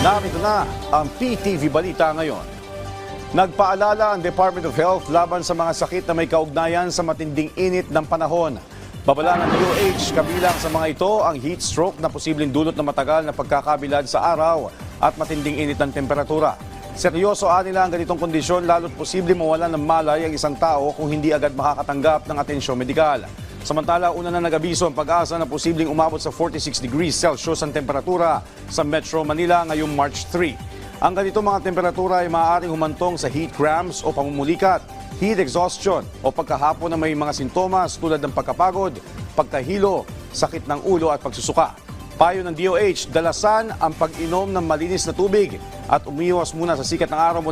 Narito na ang PTV Balita ngayon. Nagpaalala ang Department of Health laban sa mga sakit na may kaugnayan sa matinding init ng panahon. Babala ng DOH, kabilang sa mga ito ang heat stroke na posibleng dulot ng matagal na pagkakabilad sa araw at matinding init ng temperatura. Seryoso nila ang ganitong kondisyon lalo't posibleng mawalan ng malay ang isang tao kung hindi agad makakatanggap ng atensyon medikal. Samantala, una na nag-abiso ang pag-asa na posibleng umabot sa 46 degrees Celsius ang temperatura sa Metro Manila ngayong March 3. Ang ganitong mga temperatura ay maaaring humantong sa heat cramps o pamumulikat, heat exhaustion o pagkahapon na may mga sintomas tulad ng pagkapagod, pagkahilo, sakit ng ulo at pagsusuka. Payo ng DOH, dalasan ang pag-inom ng malinis na tubig at umiwas muna sa sikat ng araw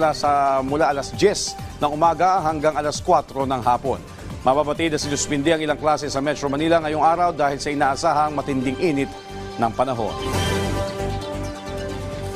mula alas 10 ng umaga hanggang alas 4 ng hapon. Mababatid na sinuspindi ang ilang klase sa Metro Manila ngayong araw dahil sa inaasahang matinding init ng panahon.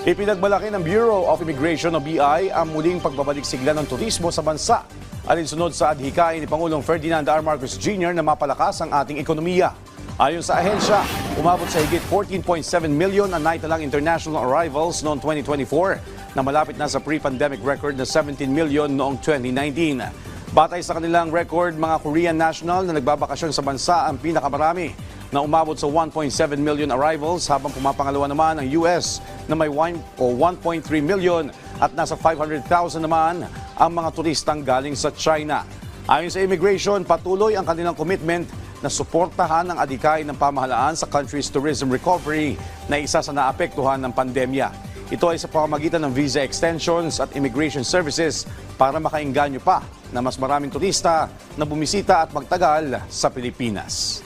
Ipinagmalaki ng Bureau of Immigration o BI ang muling pagbabalik sigla ng turismo sa bansa. Alinsunod sa adhikain ni Pangulong Ferdinand R. Marcos Jr. na mapalakas ang ating ekonomiya. Ayon sa ahensya, umabot sa higit 14.7 million ang naitalang international arrivals noong 2024 na malapit na sa pre-pandemic record na 17 million noong 2019. Batay sa kanilang record, mga Korean national na nagbabakasyon sa bansa ang pinakamarami na umabot sa 1.7 million arrivals habang pumapangalawa naman ang US na may 1.3 million at nasa 500,000 naman ang mga turistang galing sa China. Ayon sa immigration, patuloy ang kanilang commitment na suportahan ang adhikain ng pamahalaan sa country's tourism recovery na isa sa naapektuhan ng pandemya. Ito ay sa pamamagitan ng visa extensions at immigration services para makainganyo pa na mas maraming turista na bumisita at magtagal sa Pilipinas.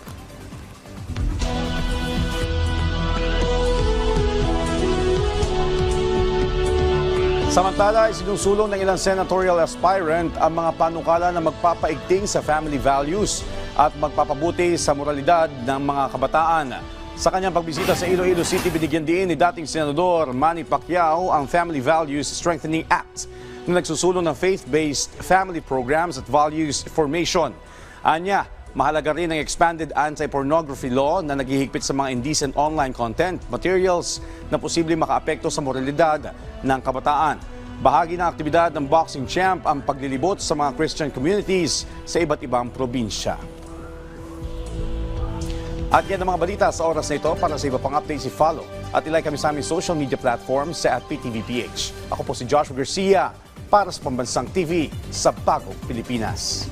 Samantala, isinusulong ng ilang senatorial aspirant ang mga panukala na magpapaigting sa family values at magpapabuti sa moralidad ng mga kabataan. Sa kanyang pagbisita sa Iloilo City, binigyan din ni dating Senador Manny Pacquiao ang Family Values Strengthening Act na nagsusulong ng faith-based family programs at values formation. Anya, mahalaga rin ang expanded anti-pornography law na naghihigpit sa mga indecent online content, materials na posibleng makaapekto sa moralidad ng kabataan. Bahagi ng aktibidad ng boxing champ ang paglilibot sa mga Christian communities sa iba't ibang probinsya. At yan ang mga balita sa oras na ito. Para sa iba pang updates, i-follow at ilike kami sa aming social media platforms sa @PTVPH. Ako po si Joshua Garcia para sa Pambansang TV sa Bagong Pilipinas.